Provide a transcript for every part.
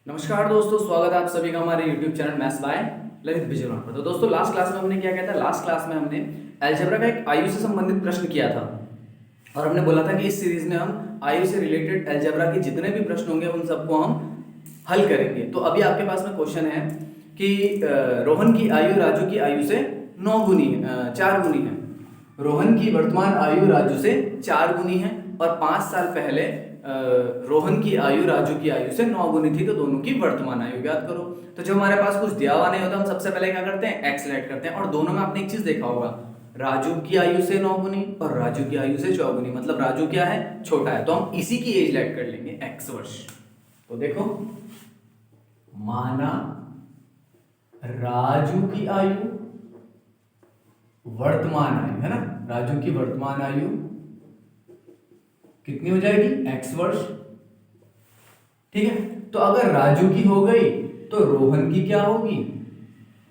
नमस्कार दोस्तों, स्वागत है आप सभी का हमारे YouTube channel maths by Lalit Bijarwal पर। तो दोस्तों लास्ट क्लास में हमने क्या किया था, लास्ट क्लास में हमने अलजेब्रा का एक आयु से संबंधित प्रश्न किया था और हमने बोला था कि इस सीरीज में हम आयु से रिलेटेड अलजेब्रा के जितने भी प्रश्न होंगे उन सबको हम हल करेंगे। तो अभी आपके पास में क्वेश्चन है कि रोहन की आयु राजू की आयु से 9 गुनी 4 गुनी है। रोहन की वर्तमान आयु राजू से 4 गुनी है और 5 साल पहले रोहन की आयु राजू की आयु से 9 गुनी थी। तो दोनों की वर्तमान आयु ज्ञात करो। तो जब हमारे पास कुछ दिया हुआ नहीं होता, हम सबसे पहले क्या करते हैं, एक्स लेट करते हैं। और दोनों में आपने एक चीज देखा होगा, राजू की आयु से 9 गुनी और राजू की आयु से 4 गुनी, मतलब राजू क्या है, छोटा है, तो हम इसी की एज लेट कर लेंगे, एक्स वर्ष। तो देखो, माना राजू की आयु वर्तमान आयु है ना, राजू की वर्तमान आयु कितनी हो जाएगी, एक्स वर्ष। ठीक है, तो अगर राजू की हो गई तो रोहन की क्या होगी,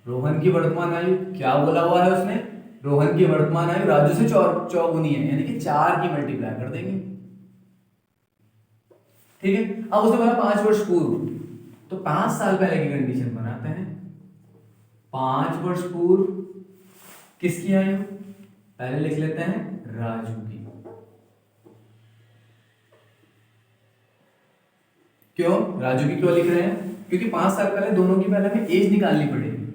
रोहन की वर्तमान आयु क्या बोला हुआ है उसने, रोहन की वर्तमान आयु राजू से चौगुनी है, यानी कि 4 की मल्टीप्लाई कर देंगे। ठीक है, अब उसने बोला 5 वर्ष पूर्व, तो 5 साल पहले की कंडीशन बनाते हैं। 5 वर्ष पूर्व किसकी आयु, पहले लिख लेते हैं राजू की। क्यों राजू की क्यों लिख रहे हैं, क्योंकि 5 साल पहले दोनों की पहले हमें एज निकालनी पड़ेगी।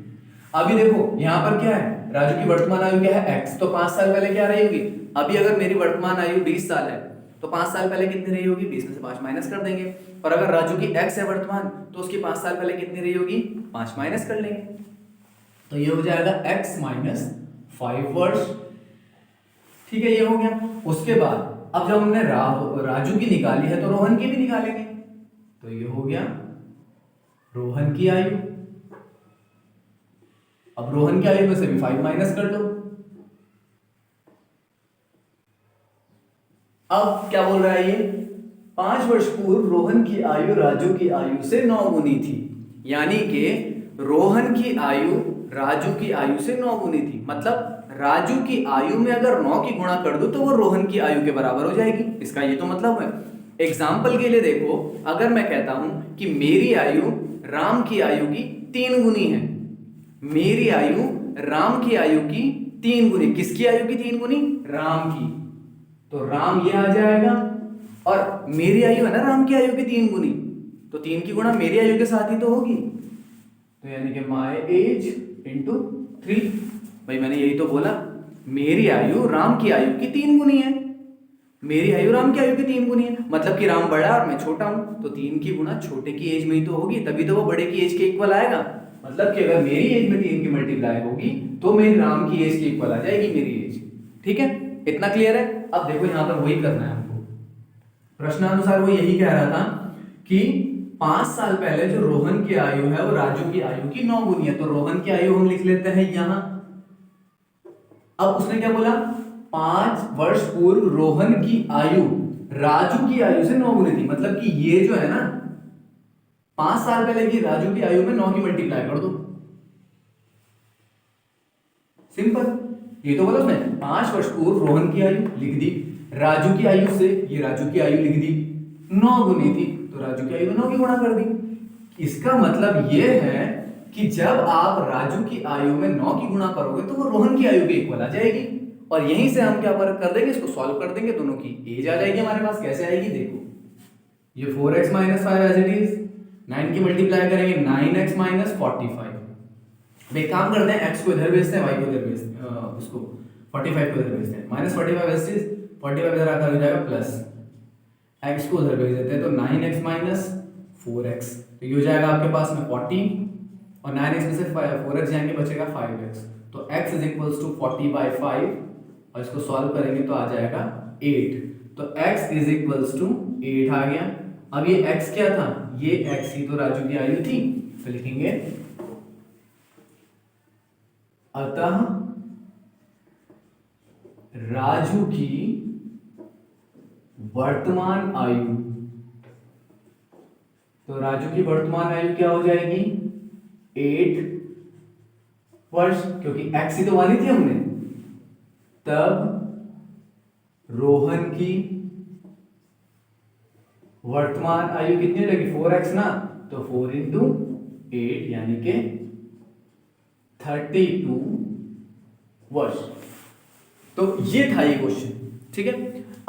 अभी देखो यहां पर क्या है, राजू की वर्तमान आयु क्या है, एक्स, तो 5 साल पहले क्या रही होगी। अभी अगर मेरी वर्तमान आयु 20 साल है तो 5 साल पहले कितनी रही होगी, 20 में से 5 माइनस कर देंगे। और अगर राजू की एक्स है वर्तमान, तो उसकी 5 साल पहले कितनी रही होगी, 5 माइनस कर लेंगे। तो ये हो जाएगा एक्स माइनस 5 वर्ष। ठीक है, ये हो गया। उसके बाद अब जब हमने राजू की निकाली है तो रोहन की भी निकालेंगे। तो ये हो गया रोहन की आयु। अब रोहन की आयु में से भी 5 माइनस कर दो। अब क्या बोल रहा है ये, 5 वर्ष पूर्व रोहन की आयु राजू की आयु से 9 गुनी थी, यानी कि रोहन की आयु राजू की आयु से 9 गुनी थी। मतलब राजू की आयु में अगर 9 की गुणा कर दो तो वो रोहन की आयु के बराबर हो जाएगी, इसका ये तो मतलब है। एग्जाम्पल के लिए देखो, अगर मैं कहता हूं कि मेरी आयु राम की आयु की 3 गुनी है, मेरी आयु राम की आयु की 3 गुनी, किसकी आयु की 3 गुनी, राम की, तो राम ये आ जाएगा। और मेरी आयु है ना राम की आयु की 3 गुनी, तो 3 की गुणा मेरी आयु के साथ ही तो होगी, तो यानी कि माई एज इंटू 3। भाई मैंने यही तो बोला, मेरी आयु राम की आयु की 3 गुनी है, मेरी आयु राम की आयु की 3 गुनी है, मतलब कि राम बड़ा और मैं छोटा हूं, तो 3 की गुणा छोटे की एज में ही तो होगी, तभी तो वो बड़े की एज के इक्वल आएगा। मतलब कि अगर मेरी एज में 3 की मल्टीप्लाई होगी तो मेरी राम की एज के इक्वल आ जाएगी मेरी एज। ठीक है, इतना क्लियर है। अब देखो यहां पर वही करना है हमको, प्रश्नानुसार वो यही कह रहा था कि 5 साल पहले जो रोहन की आयु है वो राजू की आयु की 9 गुनी है, तो रोहन की आयु हम लिख लेते हैं यहां। अब उसने क्या बोला, 5 वर्ष पूर्व रोहन की आयु राजू की आयु से 9 गुनी थी, मतलब कि ये जो है ना 5 साल पहले की राजू की आयु में 9 की मल्टीप्लाई कर दो, सिंपल। ये तो बोला उसने 5 वर्ष पूर्व रोहन की आयु लिख दी, राजू की आयु से ये राजू की आयु लिख दी, 9 गुनी थी तो राजू की आयु में 9 की गुणा कर दी। इसका मतलब ये है कि जब आप राजू की आयु में 9 की गुणा करोगे तो वो रोहन की आयु के इक्वल आ जाएगी, और यहीं से हम क्या कर देंगे, इसको सॉल्व कर देंगे, दोनों की एज आ जाएगी हमारे पास। कैसे आएगी देखो, ये 4x minus 5 as it is, 9 की मल्टीप्लाई करेंगे 9x माइनस 45। एक काम करते हैं, x को इधर भेजते हैं, y को इधर भेजते हैं, उसको 45 को इधर भेजते हैं, माइनस 45 एज 45 इधर आकर हो जाएगा प्लस, x को उधर भेज देते हैं, तो 9x माइनस 4x, तो ये हो जाएगा आपके पास में 40, और 9x में से 4x जाएंगे, बचेगा 5x, तो x इज इक्वल्स टू 40/5, और इसको सॉल्व करेंगे तो आ जाएगा 8, तो x इज इक्वल्स टू 8 आ गया। अब ये x क्या था, ये x ही तो राजू की आयु थी, तो लिखेंगे अतः राजू की वर्तमान आयु, तो राजू की वर्तमान आयु क्या हो जाएगी, 8 वर्ष, क्योंकि x ही तो वाली थी हमने। तब रोहन की वर्तमान आयु कितनी रहेगी, 4x ना, तो 4 इंटू 8 यानी कि 32 वर्ष। तो ये था ये क्वेश्चन, ठीक है।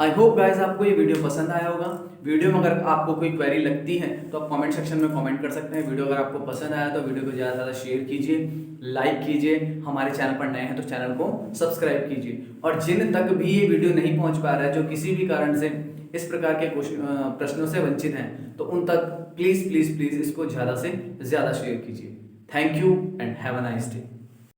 आई होप गाइस आपको ये वीडियो पसंद आया होगा। वीडियो में अगर आपको कोई क्वेरी लगती है तो आप कमेंट सेक्शन में कमेंट कर सकते हैं। वीडियो अगर आपको पसंद आया तो वीडियो को ज़्यादा से ज़्यादा शेयर कीजिए, लाइक कीजिए, हमारे चैनल पर नए हैं तो चैनल को सब्सक्राइब कीजिए। और जिन तक भी ये वीडियो नहीं पहुंच पा रहा है, जो किसी भी कारण से इस प्रकार के प्रश्नों से वंचित हैं, तो उन तक प्लीज़ प्लीज़ प्लीज़ इसको ज़्यादा से ज़्यादा शेयर कीजिए। Thank you and have a nice day.